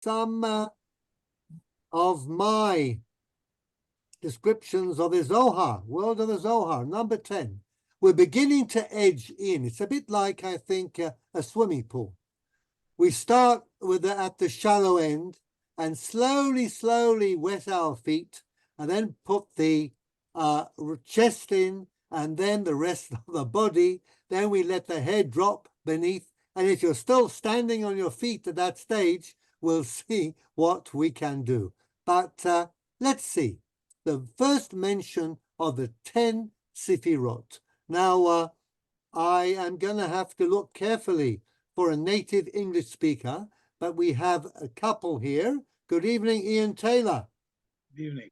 some of my descriptions of the Zohar, world of the Zohar, number 10. We're beginning to edge in. It's a bit like, I think, a swimming pool. We start with at the shallow end and slowly wet our feet and then put the chest in and then the rest of the body. Then we let the head drop beneath. And if you're still standing on your feet at that stage, we'll see what we can do. But let's see. The first mention of the 10 Sifirot. Now, I am going to have to look carefully for a native English speaker, but we have a couple here. Good evening, Ian Taylor. Good evening.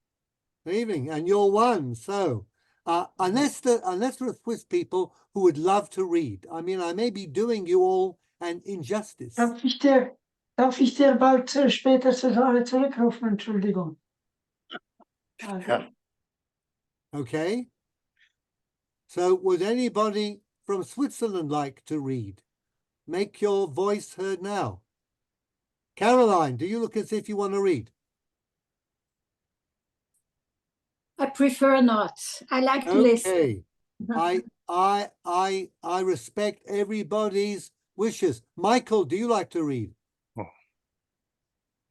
Good evening, and you're one. So, unless there are Swiss people who would love to read, I mean, I may be doing you all an injustice. Darf ich dir bald später zurückrufen, Entschuldigung. Ja. Okay. So, would anybody from Switzerland like to read? Make your voice heard now. Caroline, do you look as if you want to read? I prefer not. I like to listen. Okay. I respect everybody's wishes. Michael, do you like to read? Oh.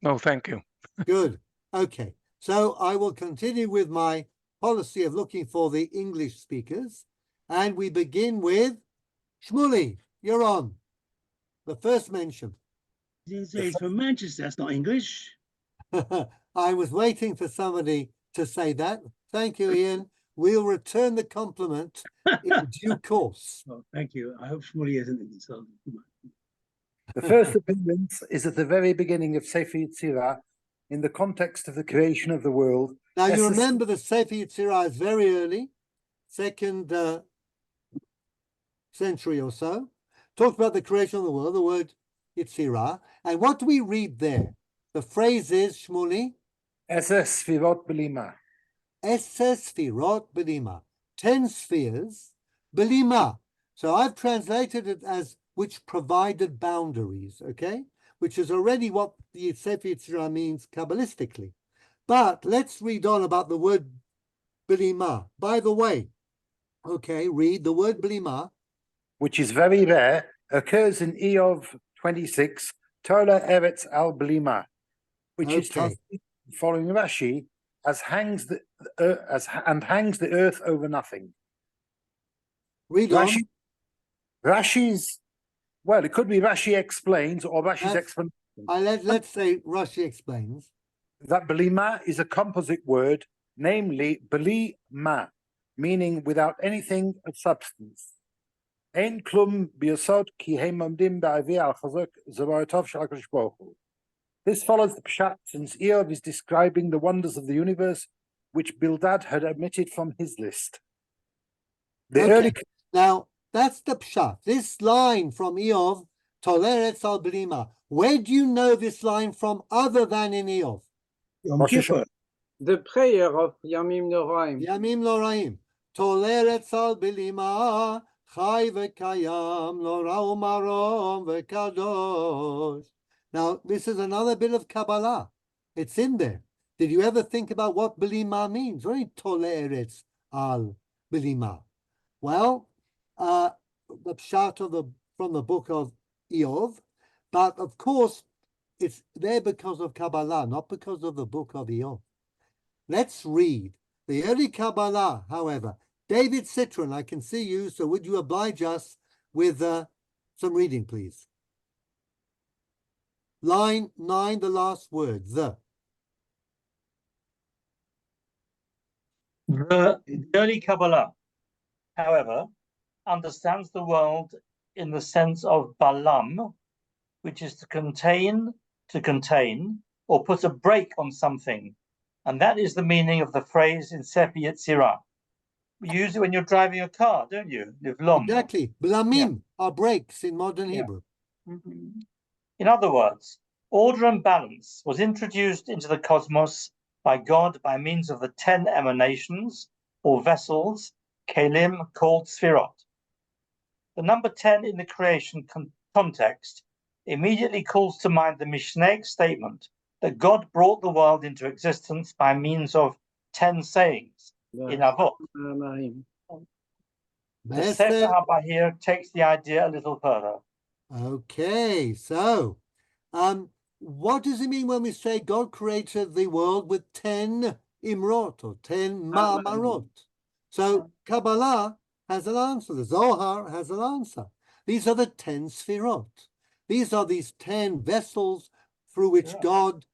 No, thank you. Good. Okay. So I will continue with my policy of looking for the English speakers. And we begin with Shmuley. You're on. The first mention. He's from Manchester. That's not English. I was waiting for somebody to say that. Thank you, Ian. We'll return the compliment in due course. Oh, thank you. I hope somebody isn't insulted. The first appearance is at the very beginning of Sefer Yetzirah, in the context of the creation of the world. Now, you remember that Sefer Yetzirah is very early, 2nd century or so. Talked about the creation of the world, the word Yetzirah. And what do we read there? The phrase is, Shmuley? Eses Sfirot Belima. Eses Sfirot Belima. 10 spheres, Belima. So I've translated it as which provided boundaries, okay? Which is already what the Sefer Yetzirah means Kabbalistically. But let's read on about the word Belima. By the way, okay, read the word Belima. Which is very rare, occurs in Eov 26, Tola Eretz al Belima, which is translated following Rashi as hangs the earth over nothing. Read Rashi, on. Rashi's, well, it could be Rashi explains or Rashi's explanation. Let's say Rashi explains. That Belima is a composite word, namely Belima, meaning without anything of substance. Ein klum biyasod ki hem omdim ba'avi al chazak zavarotov shel HaKadosh Baruch Hu. This follows the Pshat, since Eov is describing the wonders of the universe, which Bildad had omitted from his list. Now, that's the Pshat. This line from Eov, Toleretz al Belima. Where do you know this line from other than in Eov? The prayer of Yamim Noraim. Yamim Noraim. Toleretz al Belima. Chai v'kayam lo ra'u marom v'kadosh. Now, this is another bit of Kabbalah. It's in there. Did you ever think about what Belima means? What is Toleretz al Belima? Well, the pshat from the book of Eov, but of course, it's there because of Kabbalah, not because of the book of Eov. Let's read the early Kabbalah, however. David Citron, I can see you, so would you oblige us with some reading, please? Line 9, the last word, the. The early Kabbalah, however, understands the world in the sense of balam, which is to contain, or put a brake on something. And that is the meaning of the phrase in Sefer Yetzirah. You use it when you're driving a car, don't you? Exactly. Blamim are brakes in modern Hebrew. Mm-hmm. In other words, order and balance was introduced into the cosmos by God by means of the 10 emanations or vessels, kelim, called sfirot. The number 10 in the creation context immediately calls to mind the Mishnah statement that God brought the world into existence by means of 10 sayings in Avot. מאמרים. The Sefer HaBahir takes the idea a little further. Okay, so what does it mean when we say God created the world with 10 imrot or 10 ma'amarot? So Kabbalah has an answer. The Zohar has an answer. These are the 10 sfirot. These are these 10 vessels through which God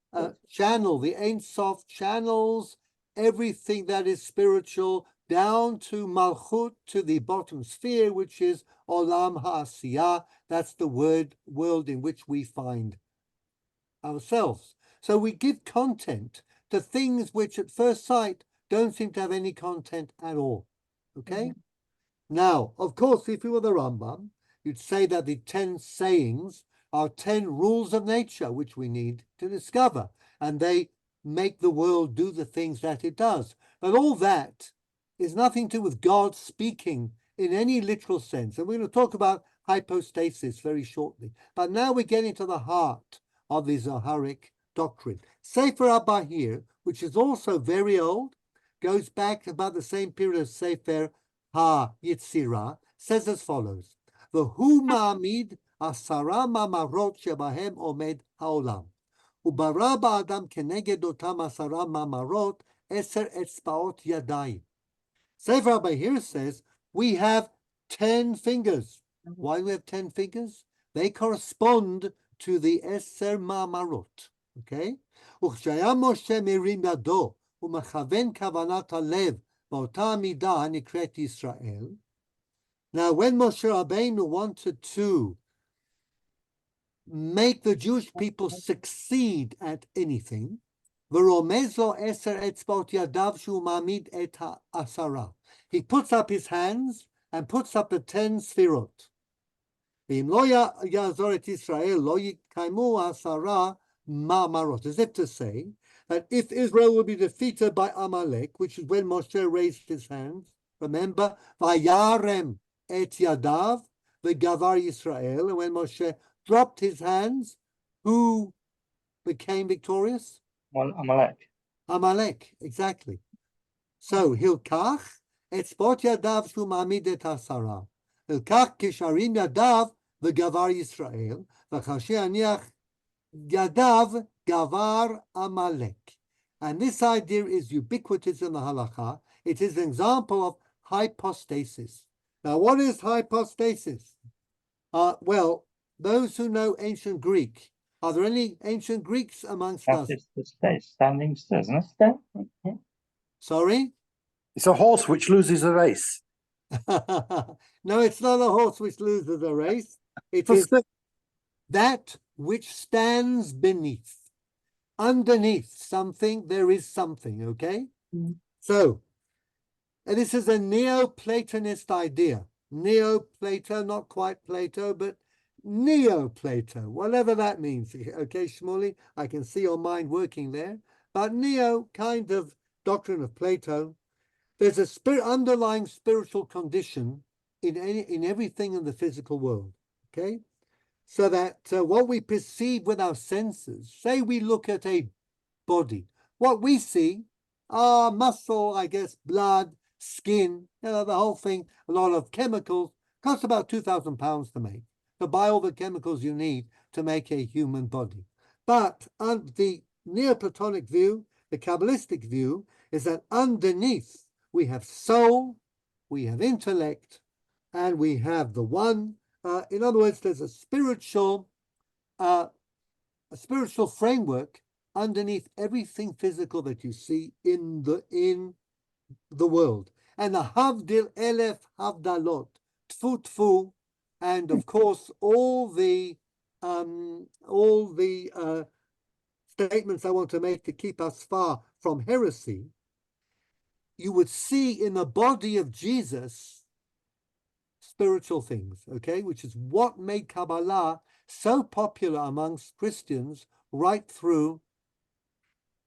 channel, the Ein Sof channels everything that is spiritual down to Malchut, to the bottom sphere, which is Olam HaAsiyah. That's the world in which we find ourselves. So we give content to things which at first sight don't seem to have any content at all. Okay? Now, of course, if you were the Rambam, you'd say that the 10 sayings are 10 rules of nature which we need to discover, and they make the world do the things that it does. But all that is nothing to do with God speaking in any literal sense. And we're going to talk about hypostasis very shortly. But now we're getting to the heart of the Zoharic doctrine. Sefer HaBahir, which is also very old, goes back about the same period as Sefer HaYitzirah, says as follows: V'hu ma'amid asara ma'amarot shebahem omed ha'olam. Ubara ba'adam keneged otam asara ma'amarot eser etzbaot yadayim. Sefer HaBahir says we have 10 fingers. Why do we have 10 fingers? They correspond to the Eser Ma'amarot. Okay? וכשהיה משה מרים ידו ומכוון כוונת הלב באותה המידה הנקראת ישראל. Now, when Moshe Rabbeinu wanted to make the Jewish people succeed at anything, ורומז לו 10 אצבעות ידיו שהוא מעמיד את העשרה. He puts up his hands and puts up the 10 sfirot. ואם לא יעזור את ישראל, לא יקיימו 10 ma'amarot. As if to say that if Israel will be defeated by Amalek, which is when Moshe raised his hands, remember, vayarem et yadav v'gavar Yisrael, and when Moshe dropped his hands, who became victorious? Well, Amalek. Amalek, exactly. So, hilkach etzbot yadav shu ma'amid et hasara. Hilkach kisharim yadav v'gavar Yisrael, v'chashi aniach yadav gavar Amalek. And this idea is ubiquitous in the halakha. It is an example of hypostasis. Now, what is hypostasis? Well, those who know ancient Greek, are there any ancient Greeks amongst us? It's the space, standing still, isn't it? Sorry? It's a horse which loses a race. No, it's not a horse which loses a race. It is that which stands beneath. Underneath something, there is something, okay? So, and this is a Neoplatonist idea. Neo-Plato, not quite Plato, but Neo-Plato, whatever that means. Okay, Shmuley, I can see your mind working there. But Neo, kind of doctrine of Plato, there's a underlying spiritual condition in everything in the physical world, okay? So that what we perceive with our senses, say we look at a body, what we see are muscle, I guess, blood, skin, the whole thing, a lot of chemicals, costs about 2,000 pounds to make, to buy all the chemicals you need to make a human body. But the Neoplatonic view, the Kabbalistic view, is that underneath we have soul, we have intellect, and we have the one. In other words, there's a spiritual framework underneath everything physical that you see in the world. And the Havdil Elef Havdalot, Tfu Tfu, and of course all the statements I want to make to keep us far from heresy, you would see in the body of Jesus spiritual things, okay, which is what made Kabbalah so popular amongst Christians right through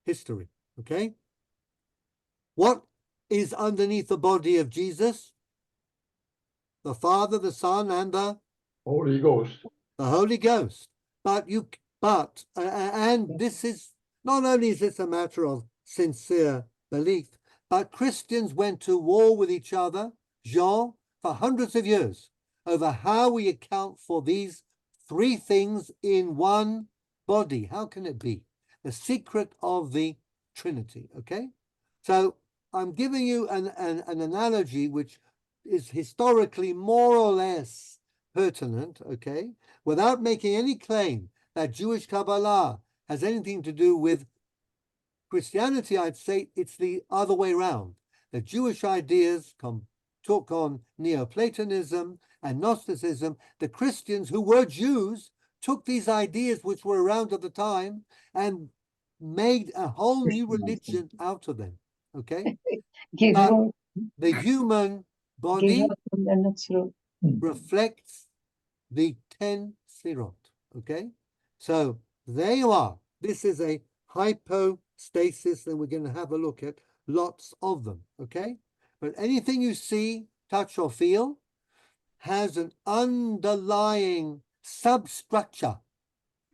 history, okay? What is underneath the body of Jesus? The Father, the Son, and the Holy Ghost. Holy Ghost. And this is, not only is this a matter of sincere belief, but Christians went to war with each other, Jean, for hundreds of years over how we account for these three things in one body. How can it be? The secret of the Trinity, okay? So I'm giving you an analogy which is historically more or less pertinent, okay? Without making any claim that Jewish Kabbalah has anything to do with Christianity, I'd say it's the other way around. The Jewish ideas took on Neoplatonism and Gnosticism. The Christians who were Jews took these ideas which were around at the time and made a whole new religion out of them, okay? But the human body reflects the 10 Sefirot, okay? So there you are. This is a hypostasis, and we're going to have a look at lots of them, okay? But anything you see, touch, or feel has an underlying substructure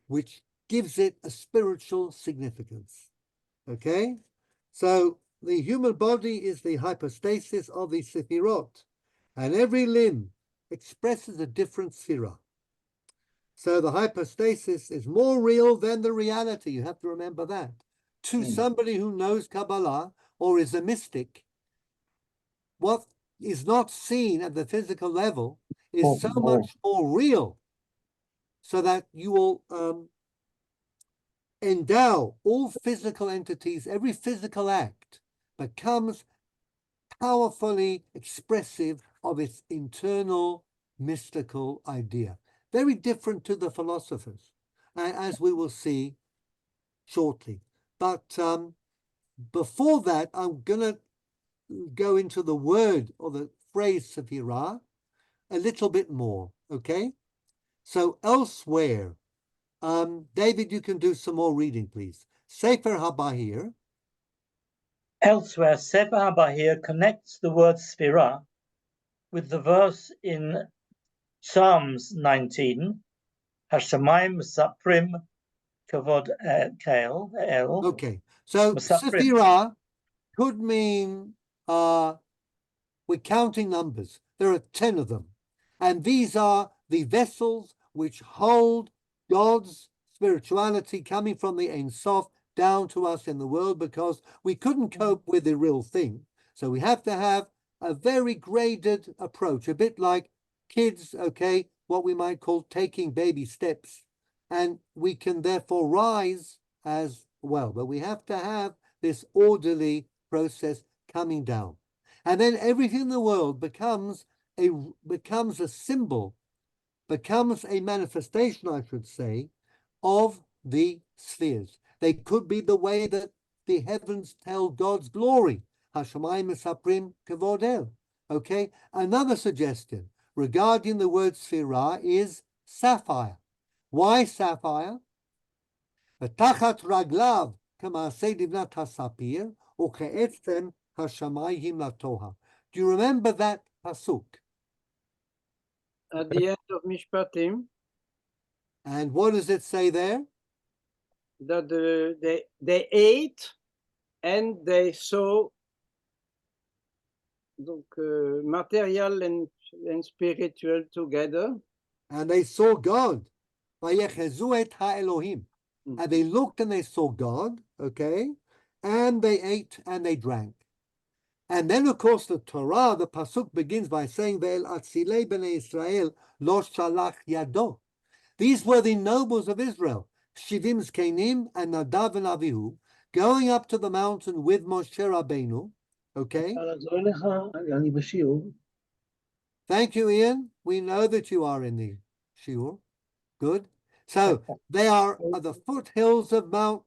which gives it a spiritual significance, okay? So the human body is the hypostasis of the Sefirot, and every limb expresses a different Sefirah. So the hypostasis is more real than the reality. You have to remember that. To somebody who knows Kabbalah or is a mystic, what is not seen at the physical level is so much more real, so that you will endow all physical entities. Every physical act becomes powerfully expressive of its internal mystical idea. Very different to the philosophers, as we will see shortly. But before that, I'm going to go into the word or the phrase Sefirah a little bit more, okay? So elsewhere, David, you can do some more reading, please. Sefer HaBahir. Elsewhere, Sefer HaBahir connects the word Sefirah with the verse in Psalms 19, Hashemayim Mesaprim Kavod El. Okay, so Mesaprim. Sefirah could mean, we're counting numbers. There are 10 of them. And these are the vessels which hold God's spirituality coming from the Ein Sof down to us in the world, because we couldn't cope with the real thing. So we have to have a very graded approach, a bit like kids, okay, what we might call taking baby steps. And we can therefore rise as well. But we have to have this orderly process coming down. And then everything in the world becomes a symbol, becomes a manifestation, I should say, of the spheres. They could be the way that the heavens tell God's glory. Hashemayim Mesaprim Kavod El. Okay, another suggestion regarding the word Sefirah is sapphire. Why sapphire? V'tachat raglav k'maaseh divnat hasapir u'ke'etzem hashamayim latoha. Do you remember that pasuk? At the end of Mishpatim, And what does it say there? that they ate and they saw, donc material and spiritual together. And they saw God. Vayechezu et ha'elohim. And they looked and they saw God, okay? And they ate and they drank. And then, of course, the Torah, the pasuk begins by saying, Ve'el atzilei b'nei Israel lo shalach yado. These were the nobles of Israel, Shivim Zkenim and Nadav and Avihu, going up to the mountain with Moshe Rabbeinu, okay? Thank you, Ian. We know that you are in the Shiur. Good. So they are at the foothills of Mount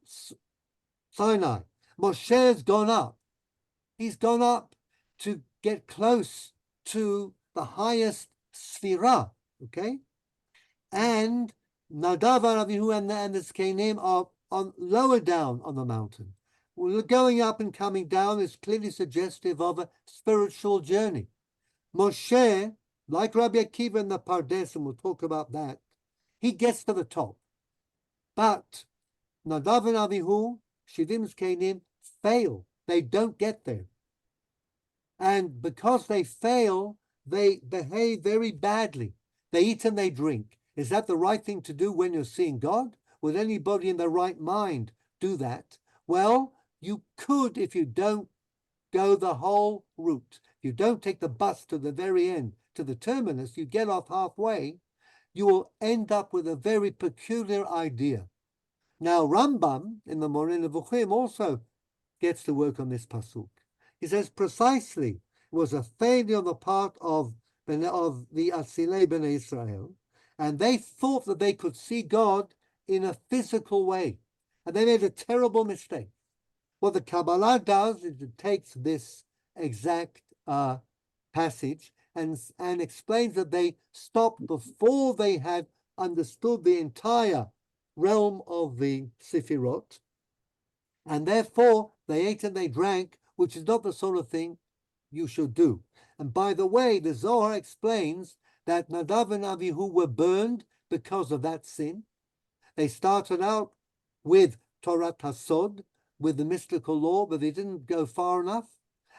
Sinai. Moshe's gone up. He's gone up to get close to the highest Sefirah, okay? And Nadav and Avihu and the Zkenim are lower down on the mountain. Going up and coming down is clearly suggestive of a spiritual journey. Moshe, like Rabbi Akiva in the Pardes, and we'll talk about that, he gets to the top. But Nadav and Avihu, Shivim Zkenim, fail. They don't get there. And because they fail, they behave very badly. They eat and they drink. Is that the right thing to do when you're seeing God? Would anybody in their right mind do that? Well, you could if you don't go the whole route. If you don't take the bus to the very end, to the terminus, you get off halfway, you will end up with a very peculiar idea. Now, Rambam in the Moreh Nevuchim also gets to work on this pasuk. He says precisely it was a failure on the part of the Atzilei Bnei Israel, and they thought that they could see God in a physical way, and they made a terrible mistake. What the Kabbalah does is it takes this exact passage and explains that they stopped before they had understood the entire realm of the Sefirot, and therefore they ate and they drank, which is not the sort of thing you should do. And by the way, the Zohar explains that Nadav and Avihu were burned because of that sin. They started out with Torah Tasod, with the mystical law, but they didn't go far enough.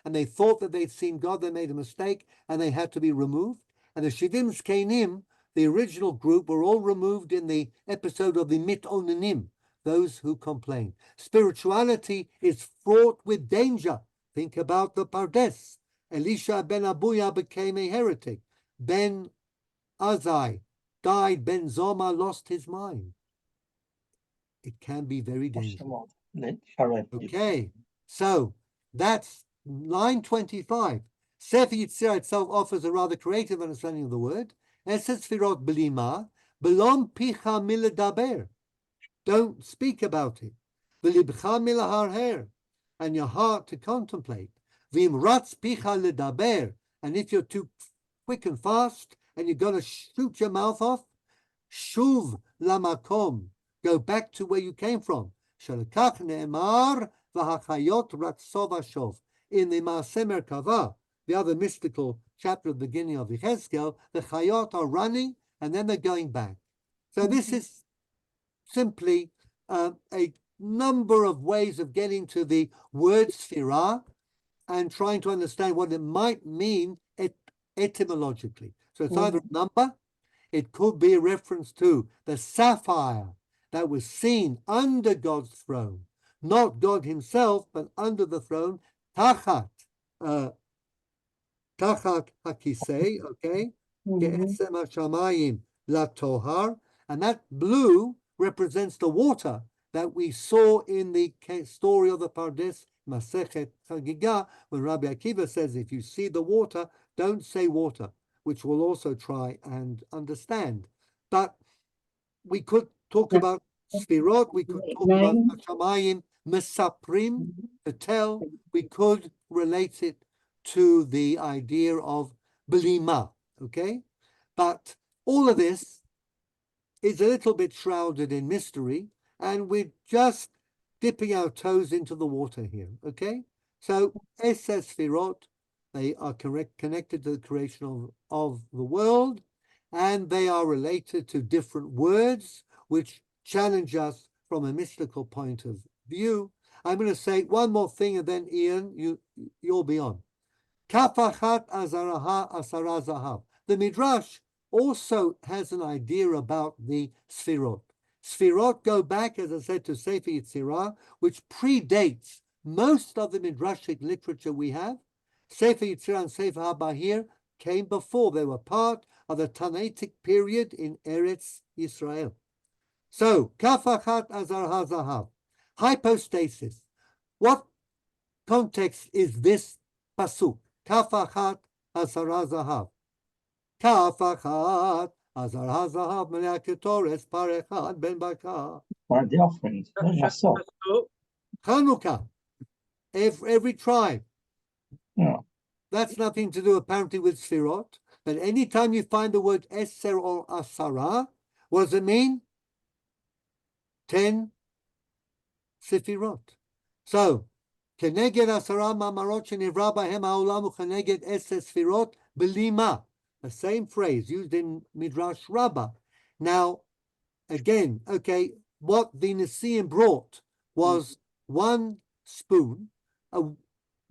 And they thought that they'd seen God, they made a mistake, and they had to be removed. And the Shivim Zkenim, the original group, were all removed in the episode of the Mitonenim, those who complain. Spirituality is fraught with danger. Think about the Pardes. Elisha ben Abuya became a heretic. Ben Azai died. Ben Zoma lost his mind. It can be very dangerous. Okay, so that's line 25. Sefer Yetzirah itself offers a rather creative understanding of the word. Eses Sfirot Belima, Belom Picha Miledaber. Don't speak about it. V'libcha milaharher, and your heart to contemplate. V'im ratz picha ledaber, and if you're too quick and fast, and you're going to shoot your mouth off, shuv lamakom, go back to where you came from. Shalakach ne'emar v'hachayot ratzov ashov. In the Maaseh Merkavah, the other mystical chapter of the beginning of Yechezkel, the chayot are running, and then they're going back. So this is simply a number of ways of getting to the word sphira and trying to understand what it might mean etymologically. So it's either a number, it could be a reference to the sapphire that was seen under God's throne, not God himself, but under the throne, tachat hakisei, okay? Ge'etzem hashamayim latohar, and that blue represents the water that we saw in the story of the Pardes Masechet Chagigah, when Rabbi Akiva says, if you see the water, don't say water, which we'll also try and understand. But we could talk about Sfirot, we could talk about Hashamayim, Mesaprim, to tell, we could relate it to the idea of Belima, okay? But all of this is a little bit shrouded in mystery, and we're just dipping our toes into the water here, okay? So, Eses Sfirot, they are connected to the creation of the world, and they are related to different words, which challenge us from a mystical point of view. I'm going to say one more thing, and then Ian, you'll be on. Kafachat azaraha asara zahav. The Midrash also has an idea about the Sfirot. Sfirot go back, as I said, to Sefer Yetzirah, which predates most of the Midrashic literature we have. Sefer Yetzirah and Sefer HaBahir came before. They were part of the Tanaitic period in Eretz Yisrael. So, Kafachat Azar HaZahav, hypostasis. What context is this pasuk? Kafachat Azar HaZahav. Kafachat Azar HaZahav Melea Ketores Parechad Ben Bakar. One of the offerings. Myself. Chanukah. Every tribe. Yeah. That's nothing to do apparently with Sfirot. But anytime you find the word Eser or Asara, what does it mean? 10 Sefirot. So, Keneged Asara Mamarot Shenivra Bahem Ha'olam U'Keneged Eser Sfirot Belima. The same phrase used in Midrash Rabbah. Now, again, okay, what the Nicaean brought was one spoon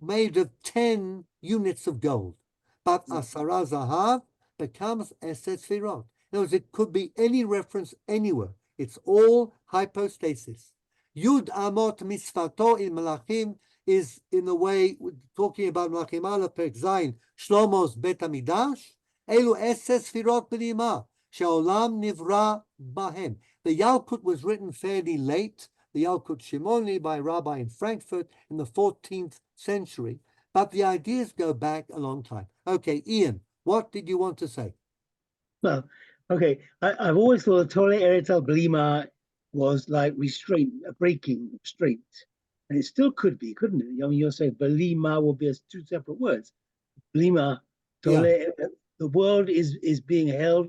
made of 10 units of gold. But Asara Zahav becomes Eses Sfirot. In other words, it could be any reference anywhere. It's all hypostasis. Yud Amot Misfato in Malachim is in the way talking about Malachim Aleph Perek Zayin, Shlomo's Bet Hamidash. Elu Eses Sfirot B'lima, She'olam Nivra Bahem. The Yalkut was written fairly late, the Yalkut Shimoni by a rabbi in Frankfurt in the 14th century, but the ideas go back a long time. Okay, Ian, what did you want to say? Well, okay, I've always thought Tole Eretel Blima was like restraint, a breaking restraint. And it still could be, couldn't it? I mean, you're saying Belima will be as two separate words. Blima, Tole, the world is being held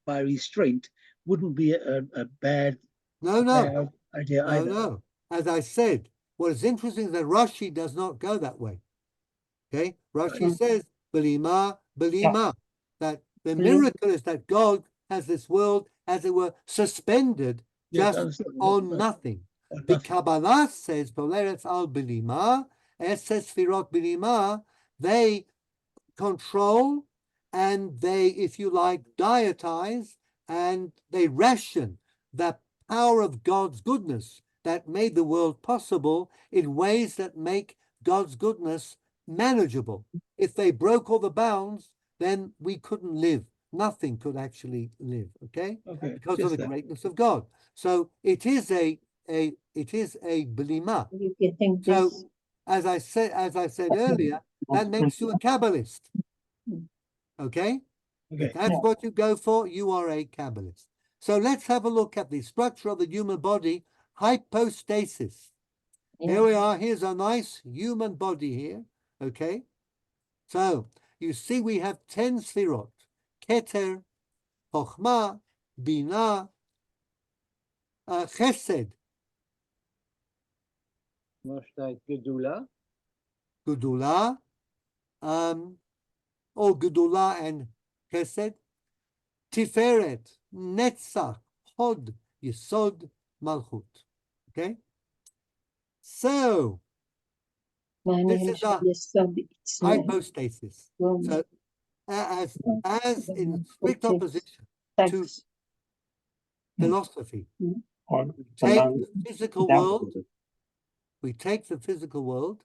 by restraint, wouldn't be a bad, No. idea either. No. As I said, what is interesting is that Rashi does not go that way. Okay, Rashi says Belima, that the miracle is that God has this world, as it were, suspended just on nothing. The Kabbalah says, Poleretz al Belima, Eses Sfirot Belima, they control and they, if you like, dietize and they ration the power of God's goodness that made the world possible in ways that make God's goodness manageable. If they broke all the bounds, then we couldn't live. Nothing could actually live, okay? Because of the greatness of God. So it is a Belima. So as I said earlier, that makes you a Kabbalist. Okay? If that's what you go for, you are a Kabbalist. So let's have a look at the structure of the human body, hypostasis. Here we are. Here's a nice human body here. Okay? So you see we have 10 sfirot. Keter, Chochma, Bina, Chesed. Gedula. Gedula, Gedula and Chesed. Tiferet, Netzach, Hod, Yesod, Malchut. Okay? So, this is a hypostasis. So, as in strict opposition to philosophy, we take the physical world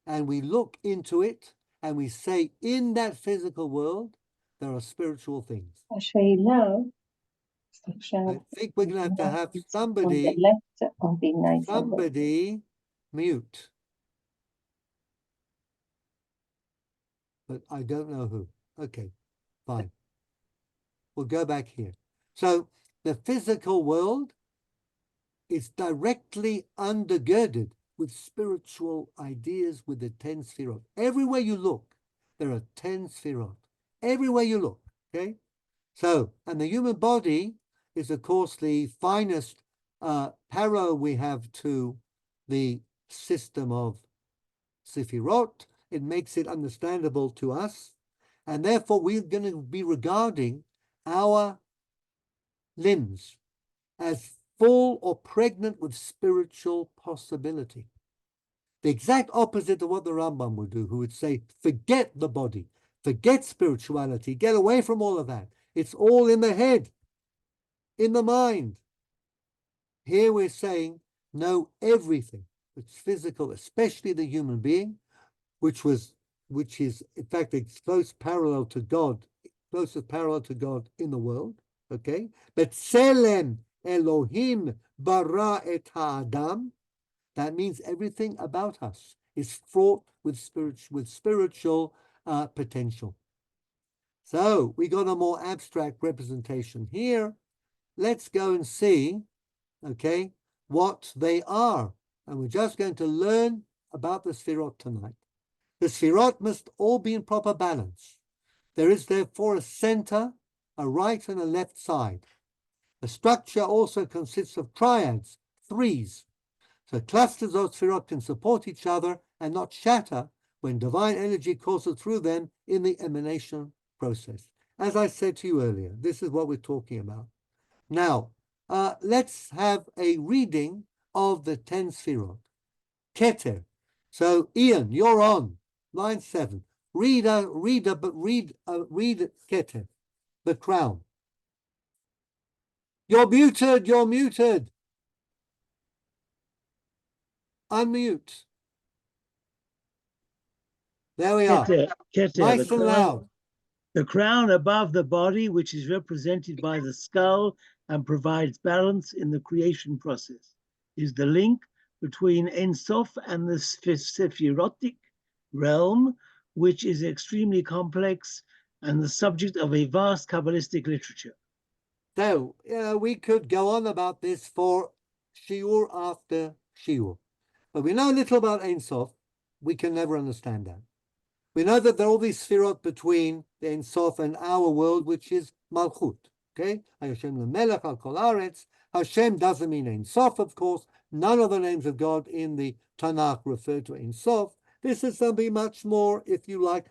and we look into it and we say, in that physical world, there are spiritual things. I think we're going to have somebody mute. But I don't know who. Okay, fine. We'll go back here. So the physical world is directly undergirded with spiritual ideas with the 10 sfirot. Everywhere you look, there are 10 sfirot. Everywhere you look, okay? So, and the human body is, of course, the finest parallel we have to the system of sefirot. It makes it understandable to us. And therefore, we're going to be regarding our limbs as full or pregnant with spiritual possibility. The exact opposite of what the Rambam would do, who would say, forget the body, forget spirituality, get away from all of that. It's all in the head, in the mind. Here we're saying, know everything that's physical, especially the human being, which is in fact a close parallel to God, closest parallel to God in the world. Okay, but Tselem Elohim bara et ha'adam. That means everything about us is fraught with spiritual potential. So we got a more abstract representation here. Let's go and see, okay, what they are. And we're just going to learn about the Sfirot tonight. The Sfirot must all be in proper balance. There is therefore a center, a right and a left side. The structure also consists of triads, threes. So clusters of Sfirot can support each other and not shatter when divine energy courses through them in the emanation process. As I said to you earlier, this is what we're talking about. Now, let's have a reading of the 10 Sfirot. Keter. So, Ian, you're on line 7. Read Keter, the crown. You're muted. You're muted. Unmute. There we are. Keter, Nice and loud. The crown above the body, which is represented by the skull and provides balance in the creation process, is the link between Ein Sof and the Sephirotic realm, which is extremely complex and the subject of a vast Kabbalistic literature. So, we could go on about this for Shiur after Shiur. But we know a little about Ein Sof. We can never understand that. We know that there are all these Sfirot between the Ein Sof and our world, which is Malchut. Okay? Hashem lemelech al kol haaretz. Hashem doesn't mean Ein Sof, of course. None of the names of God in the Tanakh refer to Ein Sof. This is something much more, if you like,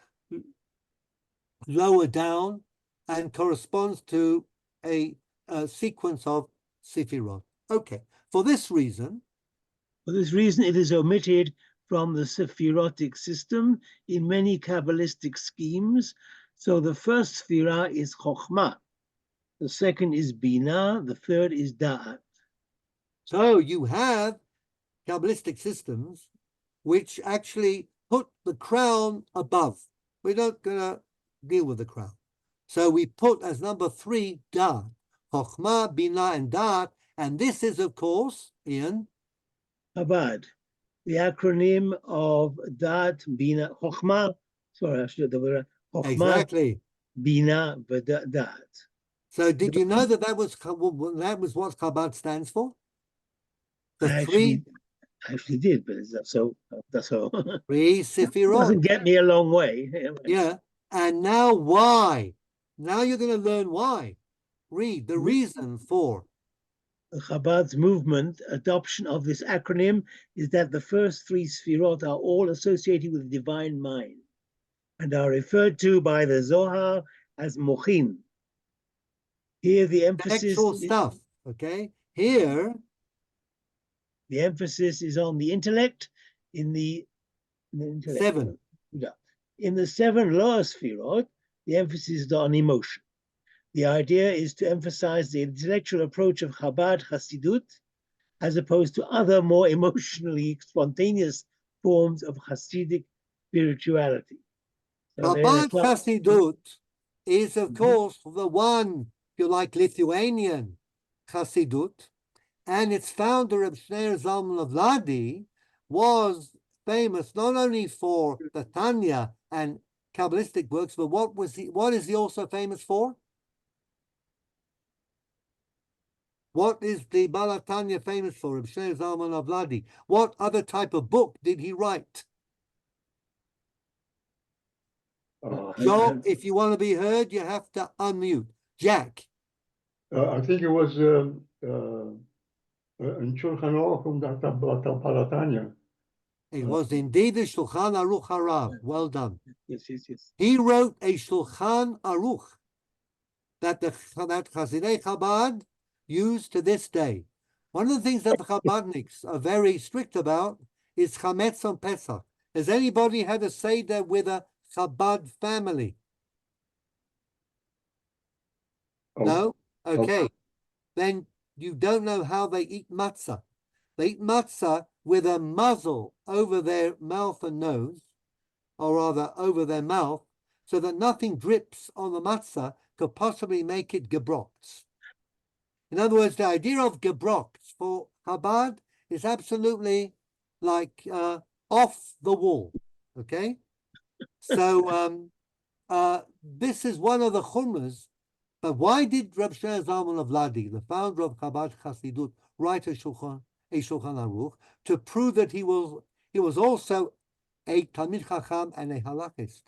lower down and corresponds to a sequence of Sefirot. Okay. For this reason, it is omitted from the Sephirotic system in many Kabbalistic schemes. So the first Sphira is Chokhmah, the second is Binah, the third is Da'at. So you have Kabbalistic systems which actually put the crown above. We're not going to deal with the crown. So we put as number 3, Da'at, Chokhmah, Binah, and Da'at. And this is, of course, Ian, Chabad, the acronym of Da'at, Binah, Chokhmah. Sorry, I should have the word. Chokhmah, exactly. Binah, Da'at. So did you know that was what Chabad stands for? The I actually did, but that's all. 3 Sefirot. Doesn't get me a long way. Yeah. And now why? Now you're going to learn why. Read the reason for. Chabad's movement adoption of this acronym is that the first 3 Sfirot are all associated with the divine mind and are referred to by the Zohar as Mochin. Here the emphasis stuff, okay? Here the emphasis is on the intellect in the intellect. 7. Yeah. In the 7 lower Sfirot, the emphasis is on emotion. The idea is to emphasize the intellectual approach of Chabad Hasidut as opposed to other more emotionally spontaneous forms of Hasidic spirituality. So Chabad Hasidut is, of course, the one, if you like, Lithuanian Hasidut, and its founder, Reb Shneur Zalman of Ladi, was famous not only for the Tanya and Kabbalistic works, but what is he also famous for? What is the Baal Tanya famous for, Reb Shneur Zalman of Ladi? What other type of book did he write? Joe, if you want to be heard, you have to unmute. Jack. I think it was in Shulchan Aruch from the Palatanya. It was indeed the Shulchan Aruch Harav. Well done. Yes. He wrote a Shulchan Aruch that Chasidei Chabad use to this day. One of the things that the Chabadniks are very strict about is Chametz on Pesach. Has anybody had a Seder with a Chabad family? Oh. No? Okay. Then you don't know how they eat matzah. They eat matzah with a muzzle over their mouth and nose, or rather over their mouth, so that nothing drips on the matzah could possibly make it gebrochts. In other words, the idea of gebrochts for Chabad is absolutely like off the wall. Okay? So this is one of the chumras. But why did Reb Shneur Zalman of Ladi, the founder of Chabad Hasidut, write a Shulchan Aruch to prove that he was also a Talmid Chacham and a halachist,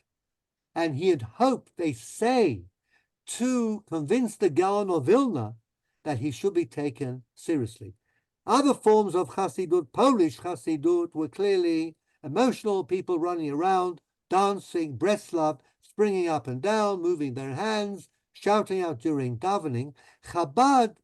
and he had hoped, they say, to convince the Gaon of Vilna that he should be taken seriously. Other forms of Hasidut, Polish Hasidut, were clearly emotional people running around, dancing, breast-love, springing up and down, moving their hands, shouting out during davening. Chabad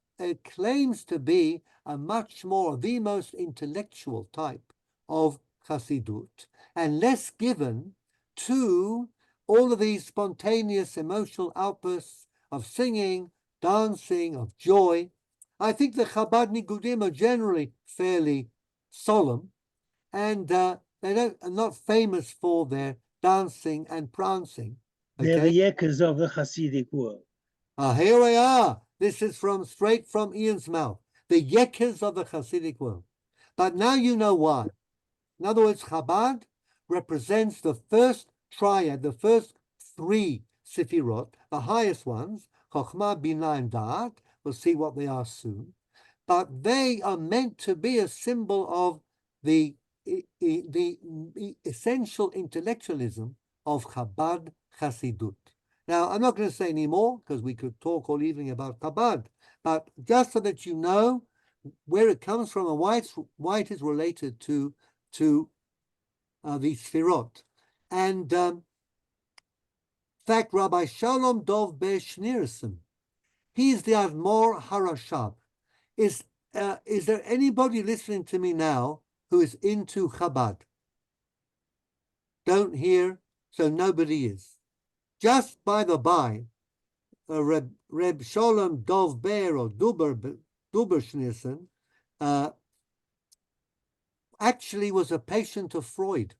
claims to be a much more, the most intellectual type of Chassidut, and less given to all of these spontaneous emotional outbursts of singing, dancing, of joy. I think the Chabad Nigudim are generally fairly solemn, and are not famous for their dancing and prancing. They're the Yekas of the Hasidic world. Here we are. This is straight from Ian's mouth. The Yekas of the Hasidic world. But now you know why. In other words, Chabad represents the first triad, the first three Sefirot, the highest ones, Chokhmah, Binah, and Da'at. We'll see what they are soon. But they are meant to be a symbol of the essential intellectualism of Chabad Chassidut. Now, I'm not going to say any more because we could talk all evening about Chabad, but just so that you know where it comes from and why it is related to the Sfirot. And in fact, Rabbi Shalom Dov Ber Schneerson, he's the Admor Harashab. Is there anybody listening to me now who is into Chabad? Don't hear, so nobody is. Just by the by, Reb Shalom Dov Ber or Duber Schneerson actually was a patient of Freud.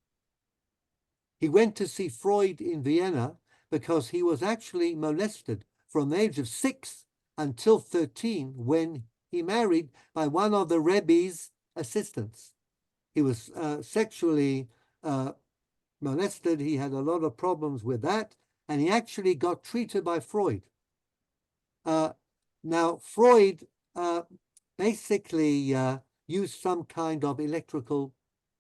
He went to see Freud in Vienna because he was actually molested from the age of 6 until 13 when he married by one of the Rebbe's assistants. He was sexually molested. He had a lot of problems with that, and he actually got treated by Freud. Now, Freud basically used some kind of electrical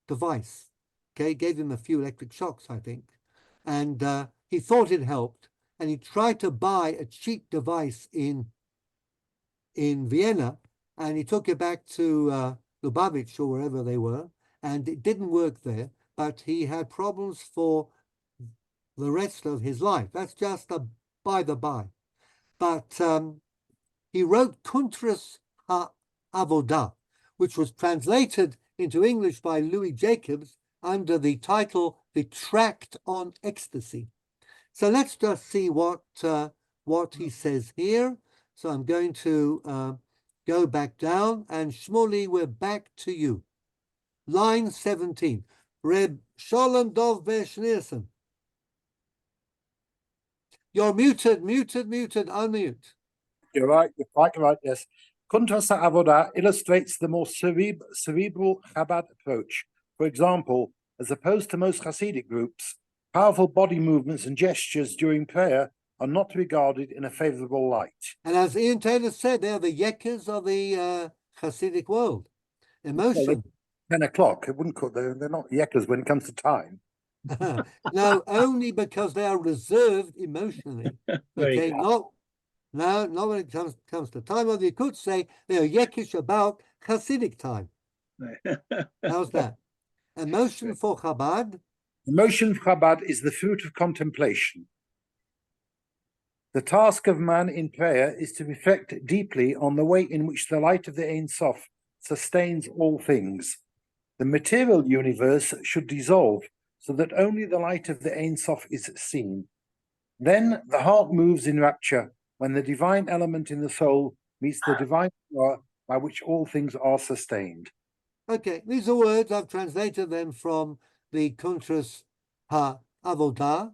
device. Okay, gave him a few electric shocks, I think, and he thought it helped, and he tried to buy a cheap device in Vienna, and he took it back to Lubavitch or wherever they were, and it didn't work there, but he had problems for the rest of his life. That's just a by the by. But he wrote Kuntras HaAvodah, which was translated into English by Louis Jacobs under the title The Tract on Ecstasy. So let's just see what he says here. So I'm going to go back down, and Shmuley, we're back to you. Line 17. Reb Sholem Dov Ber Schneerson. You're muted, unmute. You're right, you're quite right, yes. Kuntras HaAvodah illustrates the more cerebral Chabad approach. For example, as opposed to most Hasidic groups, powerful body movements and gestures during prayer are not regarded in a favorable light. And as Ian Taylor said, they're the Yekas of the Hasidic world. Emotion. 10 o'clock, they're not Yekas when it comes to time. No, only because they are reserved emotionally. Okay, not when it comes to time. Or you could say they are Yekish about Hasidic time. How's that? Emotion for Chabad. Emotion for Chabad is the fruit of contemplation. The task of man in prayer is to reflect deeply on the way in which the light of the Ein Sof sustains all things. The material universe should dissolve so that only the light of the Ein Sof is seen. Then the heart moves in rapture when the divine element in the soul meets the divine power by which all things are sustained. Okay, these are words. I've translated them from the Kuntras HaAvodah.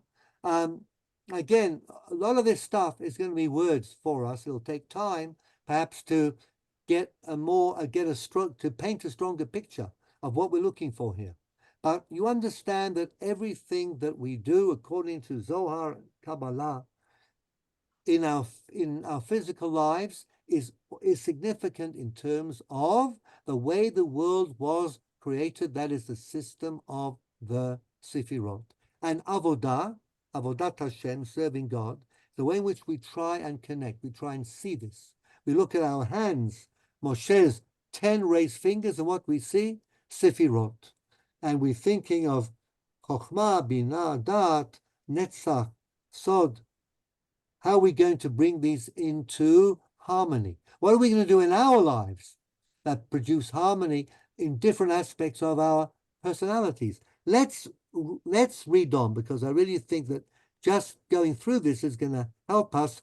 Again, a lot of this stuff is going to be words for us. It'll take time, perhaps, to paint a stronger picture of what we're looking for here. But you understand that everything that we do according to Zohar and Kabbalah in our physical lives is significant in terms of the way the world was created. That is the system of the Sefirot. And Avodah, Avodat Hashem, serving God, the way in which we try and connect, we try and see this. We look at our hands, Moshe's 10 raised fingers, and what we see, Sefirot. And we're thinking of Chokhmah, Binah, Da'at, Netzach, Sod. How are we going to bring these into harmony. What are we going to do in our lives that produce harmony in different aspects of our personalities? Let's read on, because I really think that just going through this is going to help us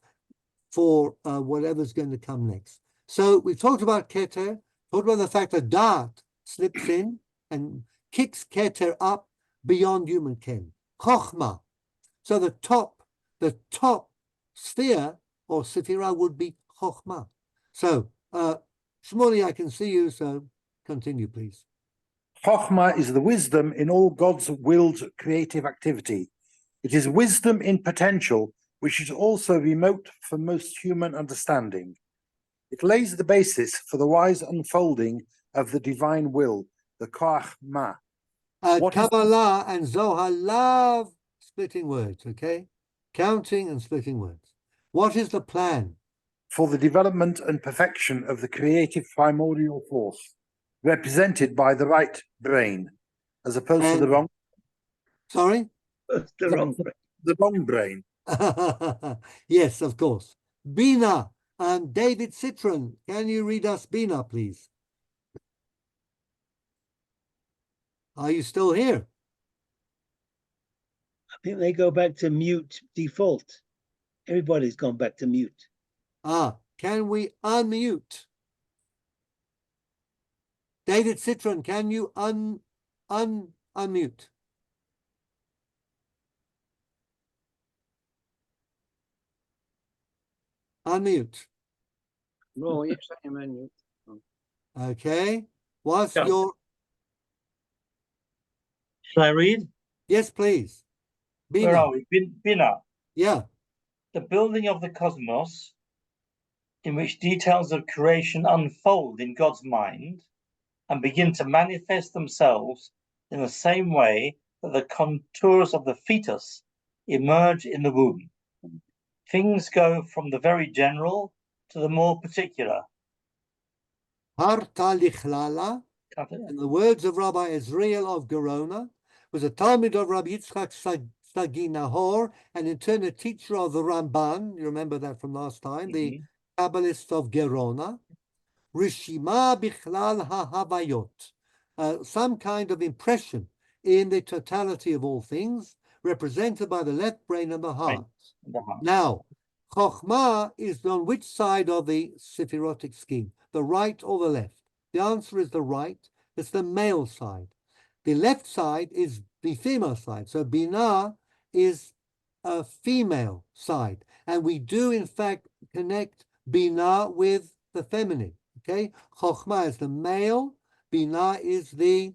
for whatever's going to come next. So we've talked about Keter, talked about the fact that Da'at slips in and kicks Keter up beyond human ken. Chochmah. So the top sphere or Sephirah would be Chochmah. So Shmuley, I can see you, so continue, please. Chochmah is the wisdom in all God's willed creative activity. It is wisdom in potential, which is also remote from most human understanding. It lays the basis for the wise unfolding of the divine will, the Koach Ma. Kabbalah and Zohar love splitting words, okay? Counting and splitting words. What is the plan? For the development and perfection of the creative primordial force, represented by the right brain, as opposed to the wrong. Sorry? The wrong way. The wrong brain. Yes, of course. Bina and David Citron, can you read us Bina, please? Are you still here? I think they go back to mute default. Everybody's gone back to mute. Can we unmute? David Citron, can you unmute? Unmute. No, yes, I am unmute. Okay. What's Yeah. your... Shall I read? Yes, please. Where Bina. are we? Bina, Yeah. the building of the cosmos, in which details of creation unfold in God's mind and begin to manifest themselves in the same way that the contours of the fetus emerge in the womb. Things go from the very general to the more particular. Harta lichlala, in the words of Rabbi Israel of Gerona, was a Talmud of Rabbi Yitzchak Sagi Nahor, and in turn a teacher of the Ramban. You remember that from last time, the Kabbalist of Gerona. Rishima bichlal hahavayot, some kind of impression in the totality of all things, represented by the left brain and the heart. Now, Chochmah is on which side of the Sephirotic scheme, the right or the left? The answer is the right. It's the male side. The left side is the female side. So Binah is a female side. And we do, in fact, connect Binah with the feminine. Okay? Chochmah is the male. Binah is the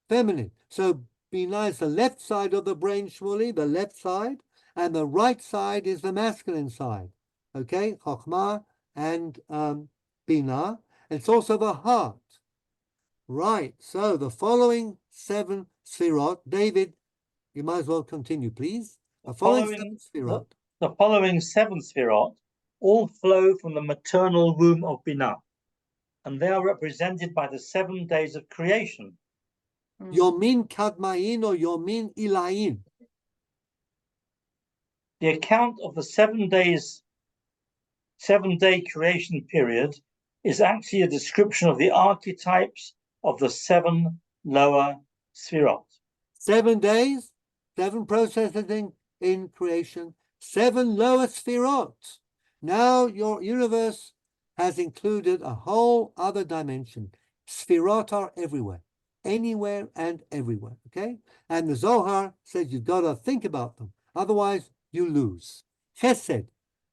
feminine. So Binah is the left side of the brain, Shmuley, the left side. And the right side is the masculine side. Okay? Chochmah and Binah. It's also the heart. Right. So the following 7 Sfirot, David, you might as well continue, please. The following 7 Sfirot. The following 7 Sfirot all flow from the maternal womb of Binah, and they are represented by the 7 days of creation. Yomin Kadmain or Yomin Ilain. The account of the 7-day creation period is actually a description of the archetypes of the 7 lower Sfirot. 7 days, 7 processes in creation, 7 lower Sfirot. Now your universe has included a whole other dimension. Sfirot are everywhere, anywhere and everywhere, okay? And the Zohar says you've got to think about them. Otherwise, you lose. Chesed.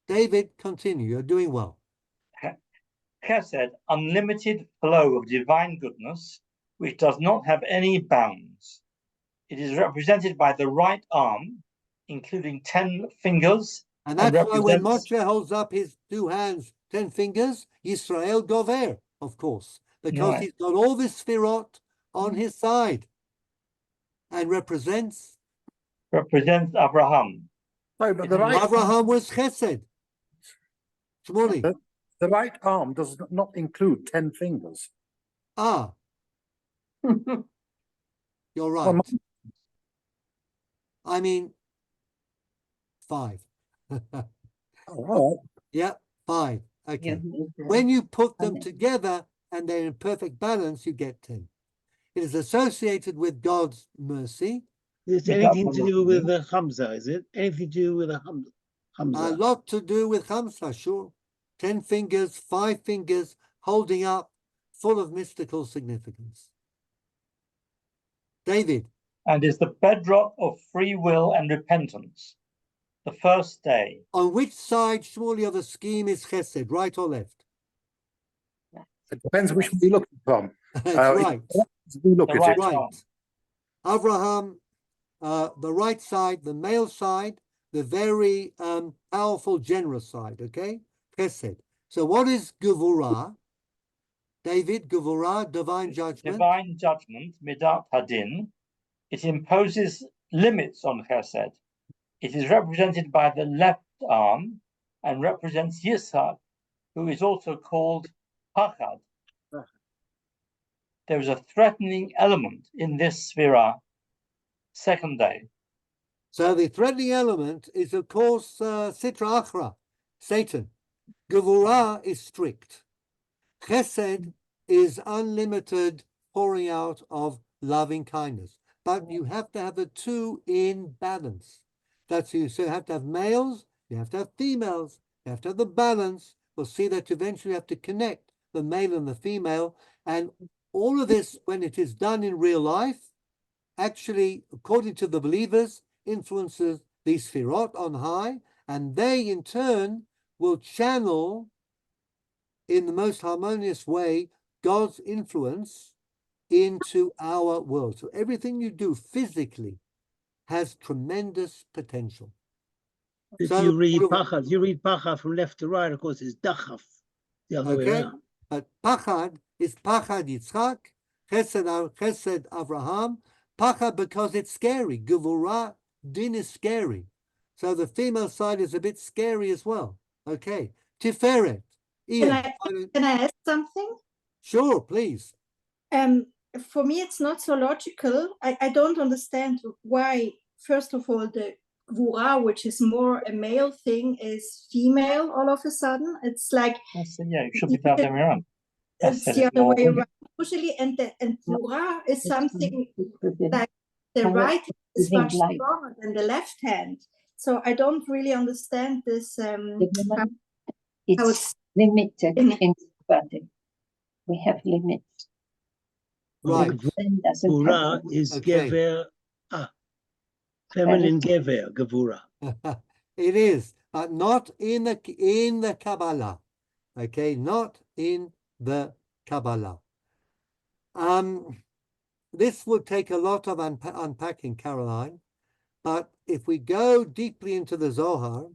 David, continue. You're doing well. Chesed, unlimited flow of divine goodness, which does not have any bounds. It is represented by the right arm, including 10 fingers. And that's why when Moshe holds up his 2 hands, 10 fingers, Yisrael Gover, of course, because he's got all this Sfirot on his side and represents Abraham. No, but the right, Abraham was Chesed. Shmuley. the right arm does not include 10 fingers. You're right. I mean, 5. Oh, all right. Yeah, 5. Okay. When you put them together and they're in perfect balance, you get 10. It is associated with God's mercy. It's anything to do with the Hamza, is it? Anything to do with the A Hamza? lot to do with Hamza, sure. 10 fingers, 5 fingers, holding up, full of mystical significance. David. And is the bedrock of free will and repentance. The first day. On which side, surely, of the scheme is Chesed, right or left? It depends which one you're looking from. That's right. We look The at right it. Right. one. Abraham, the right side, the male side, the very powerful, generous side, okay? Chesed. So what is Gevurah? David, Gevurah, divine judgment. Divine judgment, Midat Hadin. It imposes limits on Chesed. It is represented by the left arm and represents Yitzhak, who is also called Pachad. There is a threatening element in this Sphira, second day. So the threatening element is, of course, Sitra Achra, Satan. Gevurah is strict. Chesed is unlimited pouring out of loving kindness. But you have to have the two in balance. That's you. So you have to have males, you have to have females, you have to have the balance. We'll see that you eventually have to connect the male and the female. And all of this, when it is done in real life, actually, according to the believers, influences the Sfirot on high, and they in turn will channel in the most harmonious way God's influence into our world. So everything you do physically has tremendous potential. If So you read Pachad from left to right, of course, it's Dachaf, the other way okay, around. but Pachad is Pachad Yitzchak, Chesed Avraham, Pachad because it's scary. Gevurah, din is scary. So the female side is a bit scary as well. Okay, Tiferet. Ian, Can I ask something? sure, please. For me, it's not so logical. I don't understand why, first of all, the Gvura, which is more a male thing, is female all of a sudden. It's like Yeah, it should be the other way around. it's the other way around. Usually, and Gvura is something like the right hand is much stronger than the left hand. So I don't really understand this. It's limited in body. We have limits. Right. Gevurah is Okay. Gever, feminine Gever, Gevurah. It is, but not in the Kabbalah. Okay, not in the Kabbalah. This would take a lot of unpacking, Caroline, but if we go deeply into the Zohar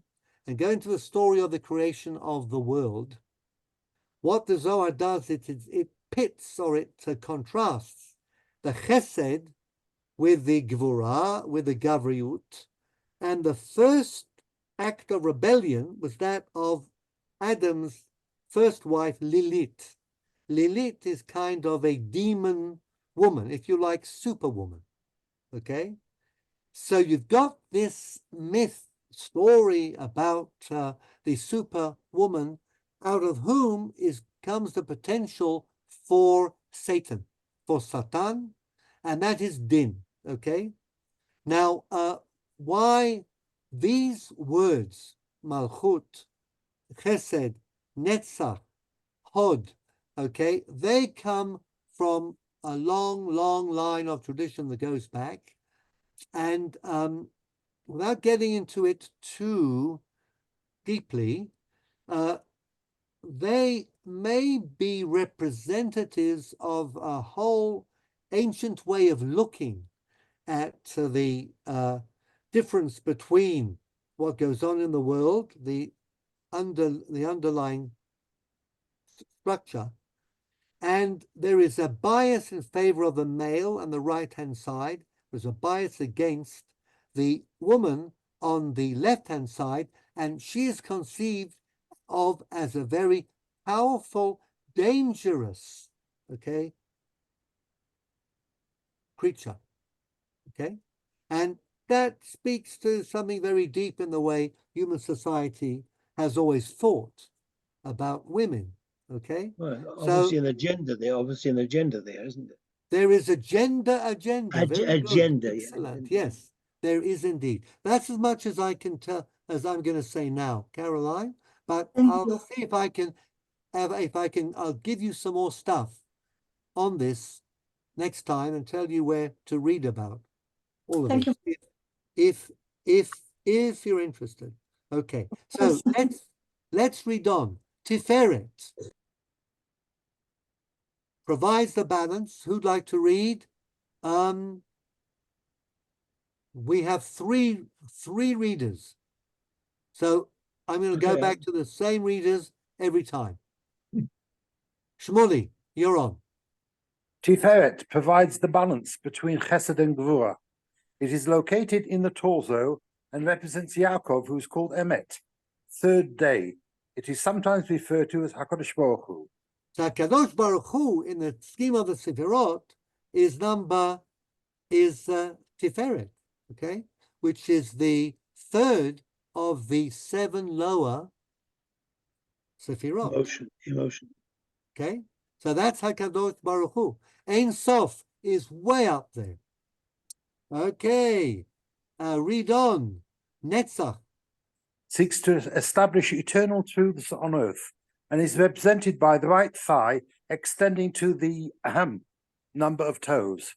and go into the story of the creation of the world, what the Zohar does, it pits or it contrasts the Chesed with the Gvurah, with the Gavriut, and the first act of rebellion was that of Adam's first wife, Lilith. Lilith is kind of a demon woman, if you like, superwoman. Okay? So you've got this myth story about the superwoman, out of whom comes the potential for Satan, for Satan, and that is din. Okay? Now, why these words, Malchut, Chesed, Netzach, Hod, okay, they come from a long, long line of tradition that goes back. And without getting into it too deeply, they may be representatives of a whole ancient way of looking at the difference between what goes on in the world, the underlying structure, and there is a bias in favor of the male on the right-hand side. There's a bias against the woman on the left-hand side, and she is conceived of as a very powerful, dangerous, okay, creature, okay? And that speaks to something very deep in the way human society has always thought about women. Okay, Well, so obviously an agenda there. Obviously an agenda there, isn't it? there is agenda. Very good. Agenda. Yeah, Excellent. agenda. Yes, there is indeed. That's as much as I can tell, as I'm going to say now, Caroline. But Thank I'll you. see if I can I'll give you some more stuff on this next time and tell you where to read about all of Thank it. you. If you're interested. Okay, so let's read on. Tiferet provides the balance. Who'd like to read? We have three readers. So I'm going to go Okay. back to the same readers every time. Shmuley, you're on. Tiferet provides the balance between Chesed and Gvura. It is located in the torso and represents Yaakov, who is called Emet, third day. It is sometimes referred to as HaKadosh Baruch Hu. So Kadosh Baruch Hu in the scheme of the Sefirot is Tiferet, okay, which is the third of the 7 lower Sefirot. Emotion. Okay, so that's HaKadosh Baruch Hu. Ein Sof is way up there. Okay, read on. Netzach. Seeks to establish eternal truths on earth and is represented by the right thigh extending to the number of toes.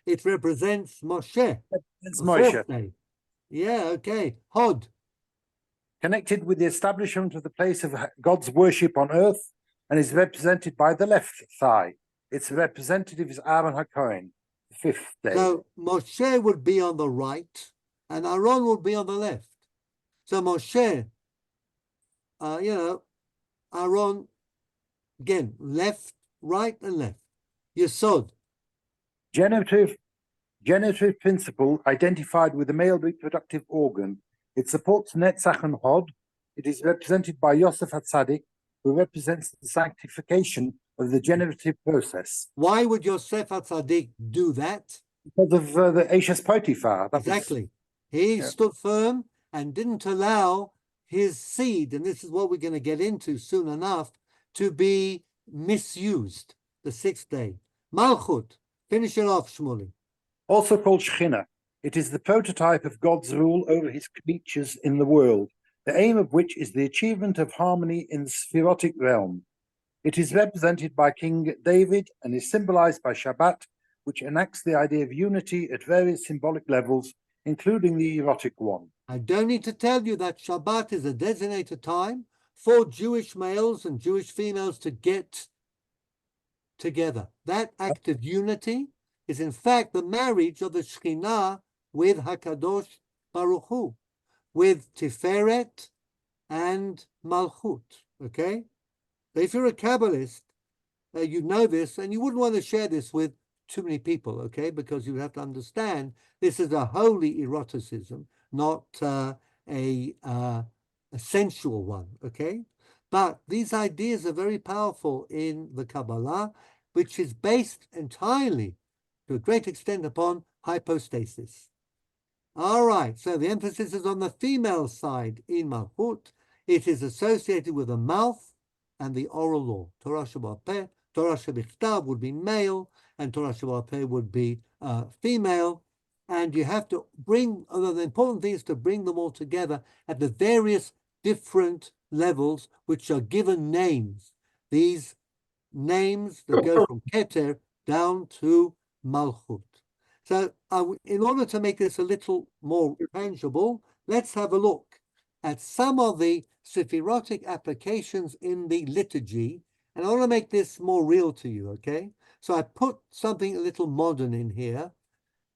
It represents Moshe. It's the Moshe. fourth day. Yeah, okay. Hod. Connected with the establishment of the place of God's worship on earth and is represented by the left thigh. Its representative is Aaron HaKohen, the 5th day. So Moshe would be on the right and Aaron would be on the left. So Moshe, Aaron, again, left, right, and left. Yesod. Generative principle identified with the male reproductive organ. It supports Netzach and Hod. It is represented by Yosef HaTzadik, who represents the sanctification of the generative process. Why would Yosef HaTzadik do that? Because of the Eishes Potiphar. Exactly. He stood firm and didn't allow his seed, and this is what we're going to get into soon enough, to be misused. The 6th day. Malchut. Finish it off, Shmuley. Also called Shechina, it is the prototype of God's rule over his creatures in the world, the aim of which is the achievement of harmony in the Sephirotic realm. It is represented by King David and is symbolized by Shabbat, which enacts the idea of unity at various symbolic levels, including the erotic one. I don't need to tell you that Shabbat is a designated time for Jewish males and Jewish females to get together. That act of unity is in fact the marriage of the Shekhinah with HaKadosh Baruch Hu, with Tiferet and Malchut, okay? So if you're a Kabbalist, you know this, and you wouldn't want to share this with too many people, okay? Because you have to understand this is a holy eroticism, not a sensual one, okay? But these ideas are very powerful in the Kabbalah, which is based entirely, to a great extent, upon hypostasis. All right, so the emphasis is on the female side in Malchut. It is associated with the mouth and the oral law. Torah Sheba'al Peh, Torah Shebichtav would be male, and Torah Sheba'al Peh would be female. And you have to bring, the important thing is to bring them all together at the various different levels, which are given names. These names that go from Keter down to Malchut. So in order to make this a little more tangible, let's have a look at some of the Sephirotic applications in the liturgy. And I want to make this more real to you, okay? So I put something a little modern in here.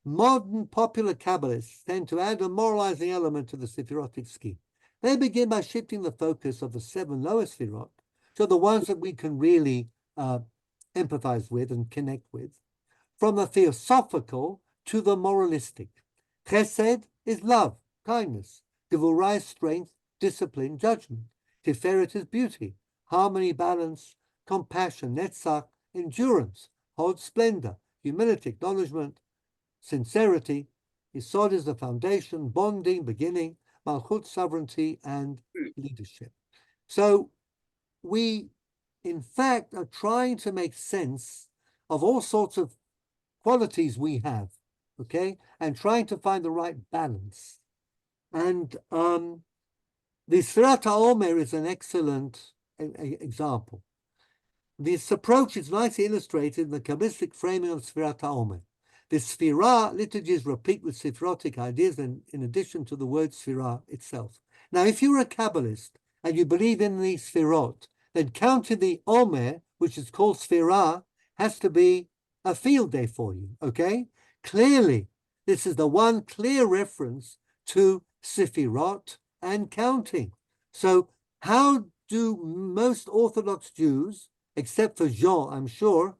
Modern popular Kabbalists tend to add a moralizing element to the Sephirotic scheme. They begin by shifting the focus of the 7 lower Sephirot to the ones that we can really empathize with and connect with, from the theosophical to the moralistic. Chesed is love, kindness. Gevurah is strength, discipline, judgment. Tiferet is beauty, harmony, balance, compassion. Netzach, endurance. Hod, splendor, humility, acknowledgement, sincerity. Yesod is the foundation, bonding, beginning. Malchut, sovereignty and leadership. So we, in fact, are trying to make sense of all sorts of qualities we have, okay, and trying to find the right balance. And the Sfirat HaOmer is an excellent example. This approach is nicely illustrated in the Kabbalistic framing of Sfirat HaOmer. The Sfirah liturgy is replete with Sifrotic ideas in addition to the word Sfirah itself. Now, if you're a Kabbalist and you believe in the Sfirot, then counting the Omer, which is called Sfirah, has to be a field day for you, okay? Clearly, this is the one clear reference to Sefirot and counting. So how do most Orthodox Jews, except for Jean, I'm sure,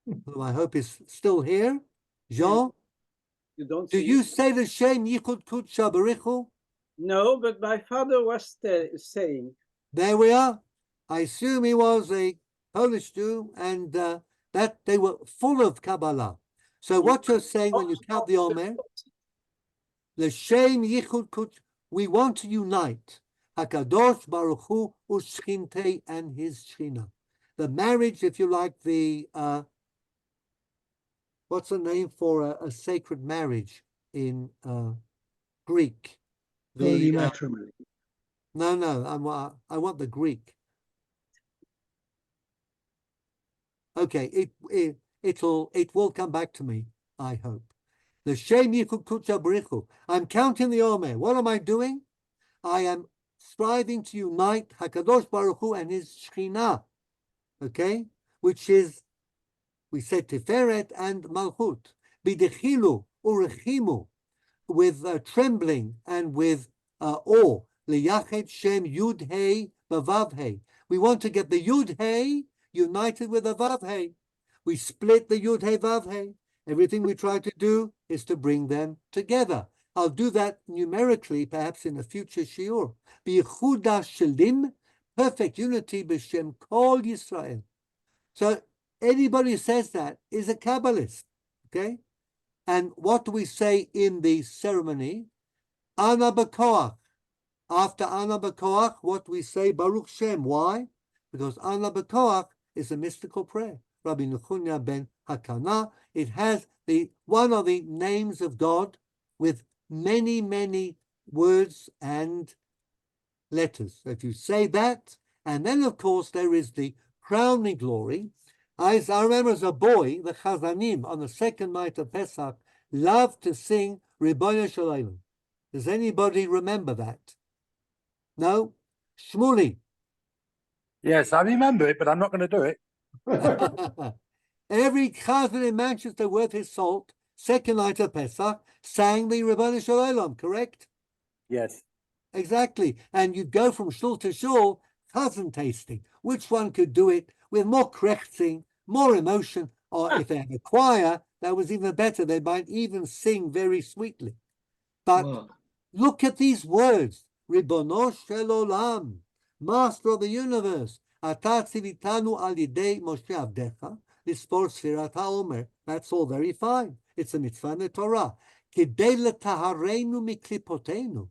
who I hope is still here, Jean, You don't do see you it? say the Shem Yichud Kudsha Barichu? No, but my father was saying. There we are. I assume he was a Polish Jew, and that they were full of Kabbalah. So what you're saying when you count the Omer, the Shem Yichud Kudsha, we want to unite Hakadosh Baruch Hu Ushchinte and his Shechina. The marriage, if you like, the what's the name for a sacred marriage in Greek? Holy The matrimony. no, I want the Greek. Okay, it will come back to me, I hope. The Shem Yichud Kudsha Barichu. I'm counting the Omer. What am I doing? I am striving to unite Hakadosh Baruch Hu and his Shechina, okay, which is, we said Tiferet and Malchut, Bidechilu Urechimu, with trembling and with awe, Liyachet Shem Yud Hey Bavav Hey. We want to get the Yud Hey united with the Vav Hey. We split the Yud Hey Vav Hey. Everything we try to do is to bring them together. I'll do that numerically, perhaps in a future shiur. B'yichuda shelim, perfect unity b'shem kol Yisrael. So anybody who says that is a Kabbalist, okay? And what do we say in the ceremony? Ana b'koach. After Ana b'koach, what do we say? Baruch Shem. Why? Because Ana b'koach is a mystical prayer. Rabbi Nechunya ben Hakana. It has one of the names of God with many, many words and letters. So if you say that, and then of course there is the crowning glory. I remember as a boy, the Chazanim on the second night of Pesach loved to sing Ribono Shel Olam. Does anybody remember that? No? Shmuli. Yes, I remember it, but I'm not going to do it. Every Chazan in Manchester worth his salt, second night of Pesach, sang the Ribono Shel Olam, correct? Yes. Exactly. And you go from shul to shul, Chazan tasting. Which one could do it with more krechzing, more emotion, or if they had a choir, that was even better. They might even sing very sweetly. But Wow. look at these words. Ribono Shel Olam, Master of the universe. Ata tzivitanu al yidei Moshe Avdecha, lispor Sfirat HaOmer. That's all very fine. It's a mitzvah in the Torah. Kidei letaharenu miklipotenu,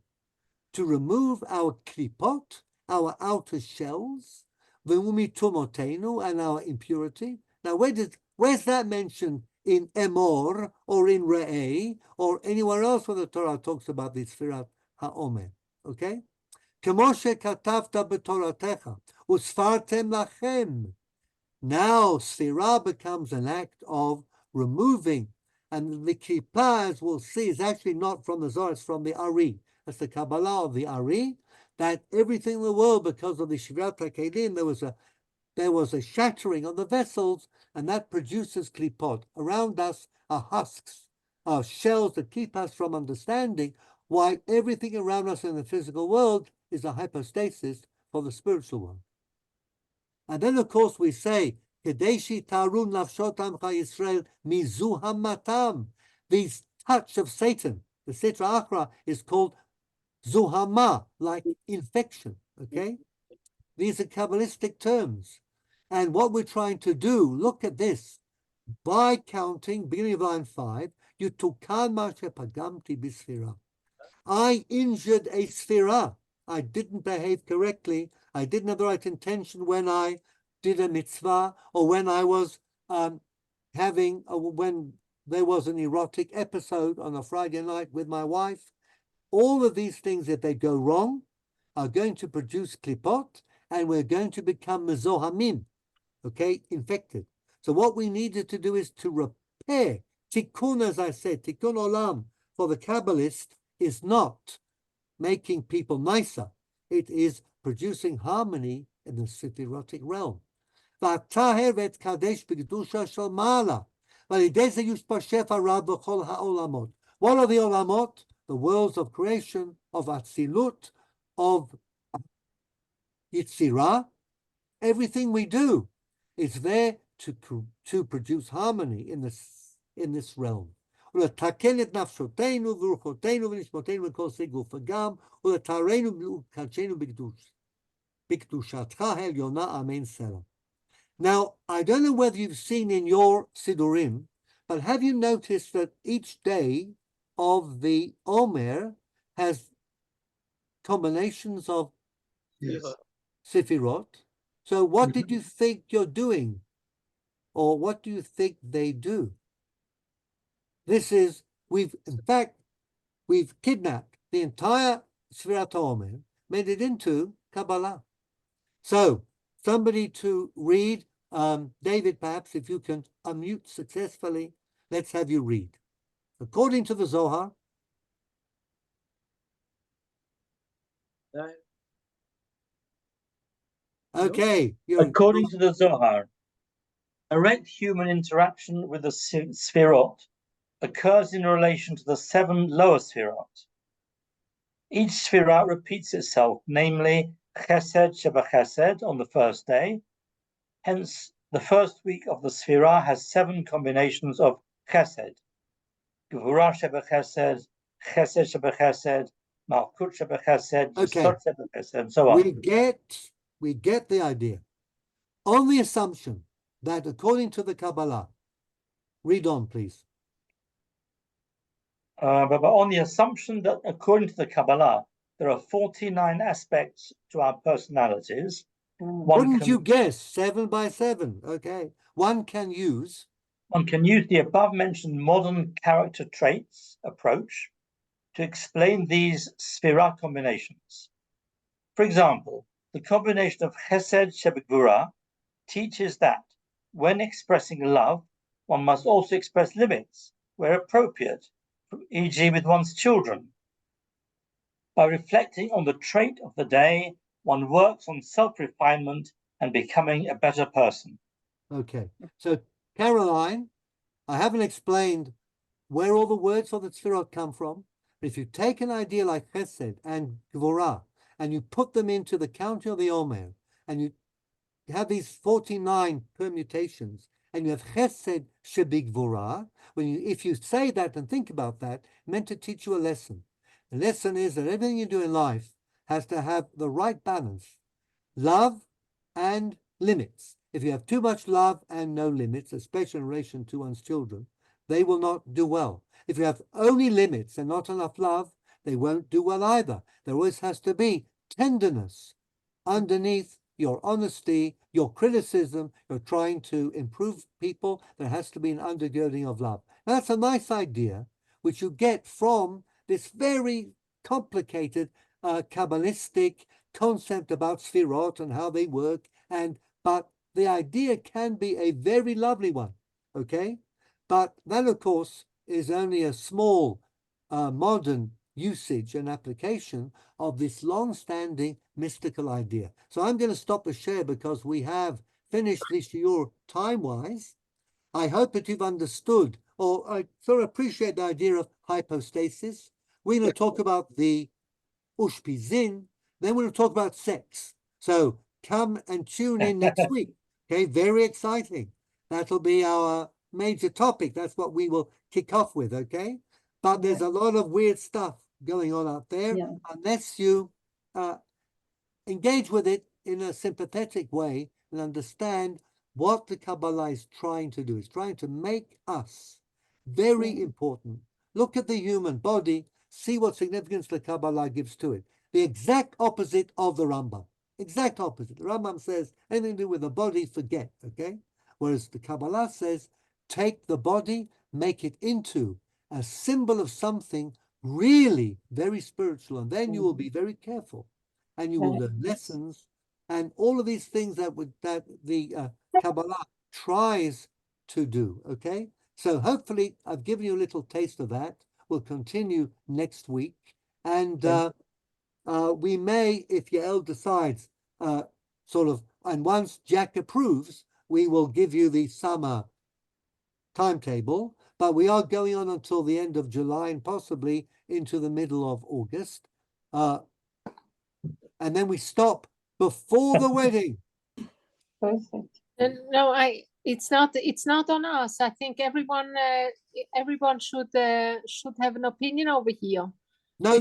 to remove our klipot, our outer shells, v'umitumotenu, and our impurity. Now, where's that mentioned in Emor or in Re'eh or anywhere else where the Torah talks about the Sfirat HaOmer? Okay? כמו שכתבת בתורתך, וספרתם לכם. Now, Sfirah becomes an act of removing, and the kippah, as we'll see, is actually not from the Zohar, it's from the Ari. That's the Kabbalah of the Ari, that everything in the world, because of the Shvirat HaKelim, there was a shattering of the vessels, and that produces klipot. Around us are husks, are shells that keep us from understanding why everything around us in the physical world is a hypostasis for the spiritual world. And then, of course, we say, Kedeshi Tarun Nafshotam Yisrael Mizu Hamatam. This touch of Satan, the Sitra Achra, is called Zuhama, like infection, okay? These are Kabbalistic terms. And what we're trying to do, look at this. By counting, beginning of line 5, Yutukan ma shepagamti bisfira. I injured a sphira. I didn't behave correctly, I didn't have the right intention when I did a mitzvah, or when I was when there was an erotic episode on a Friday night with my wife. All of these things, if they go wrong, are going to produce klipot, and we're going to become mezohamim, okay, infected. So what we needed to do is to repair. Tikkun, as I said, tikkun olam for the Kabbalist is not making people nicer. It is producing harmony in the sephirotic realm. והטהר והתקדש בקדושה של מעלה, ועל ידי זה יושפע רב בכל העולמות. What are the olamot? The worlds of creation, of Atzilut, of Yitzirah. Everything we do is there to produce harmony in this realm. ולתקן את נפשותינו ורוחותינו ונשמותינו וכל שדה גוף וגם, ולתארנו ולקדשנו בקדושתך העליונה, אמן סלע. Now, I don't know whether you've seen in your Sidurim, but have you noticed that each day of the Omer has combinations of Sefirot? So what did you think you're doing? Or what do you think they do? This is, we've kidnapped the entire Sfirat Omer, made it into Kabbalah. So, somebody to read, David, perhaps if you can unmute successfully, let's have you read. According to the Zohar. Okay. According to the Zohar, direct human interaction with the Sfirot occurs in relation to the 7 lower Sfirot. Each Sfirah repeats itself, namely Chesed Shebachesed on the first day. Hence, the first week of the Sfirah has 7 combinations of Chesed. Gevurah Shebachesed, Chesed Shebachesed, Malkut Shebachesed, Yesod Shebachesed, and so on. We get the idea. On the assumption that according to the Kabbalah, read on, please. But on the assumption that according to the Kabbalah, there are 49 aspects to our personalities. Wouldn't you guess 7 by 7? Okay. One can use the above-mentioned modern character traits approach to explain these Sfirah combinations. For example, the combination of Chesed Shebegvura teaches that when expressing love, one must also express limits where appropriate, e.g. with one's children. By reflecting on the trait of the day, one works on self-refinement and becoming a better person. Okay. So, Caroline, I haven't explained where all the words for the Tzfirot come from. But if you take an idea like Chesed and Gvura, and you put them into the counting of the Omer, and you have these 49 permutations, and you have Chesed Shebigvura, if you say that and think about that, meant to teach you a lesson. The lesson is that everything you do in life has to have the right balance, love and limits. If you have too much love and no limits, especially in relation to one's children, they will not do well. If you have only limits and not enough love, they won't do well either. There always has to be tenderness underneath your honesty, your criticism, you're trying to improve people. There has to be an undergirding of love. Now, that's a nice idea, which you get from this very complicated Kabbalistic concept about Sfirot and how they work. But the idea can be a very lovely one, okay? But that, of course, is only a small modern usage and application of this long-standing mystical idea. So I'm going to stop the share because we have finished this shiur time-wise. I hope that you've understood, or I sort of appreciate the idea of hypostasis. We're going to talk about the ushpizin, then we're going to talk about sex. So come and tune in next week. Okay, very exciting. That'll be our major topic. That's what we will kick off with, okay? But there's a lot of weird stuff going on out there. Yeah. Unless you engage with it in a sympathetic way and understand what the Kabbalah is trying to do. It's trying to make us very important. Look at the human body, see what significance the Kabbalah gives to it. the exact opposite of the Rambam. Exact opposite. The Rambam says anything to do with the body, forget, okay? Whereas the Kabbalah says, take the body, make it into a symbol of something really very spiritual, and then you will be very careful, and you will learn lessons, and all of these things that the Kabbalah tries to do, okay? So hopefully I've given you a little taste of that. We'll continue next week, and we may, if Yael decides, and once Jack approves, we will give you the summer timetable, but we are going on until the end of July and possibly into the middle of August. And then we stop before the wedding. Perfect. No, it's not on us. I think everyone should have an opinion over here. No,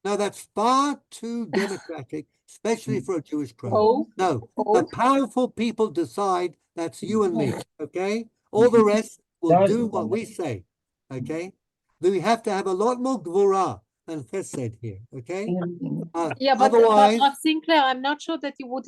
that's far too democratic, especially for a Jewish crowd. The powerful people decide. That's you and me, okay? All the rest will do what we say, okay? Then we have to have a lot more gvura than Chesed here, okay? Yeah, but Otherwise, Sinclair, I'm not sure that you would like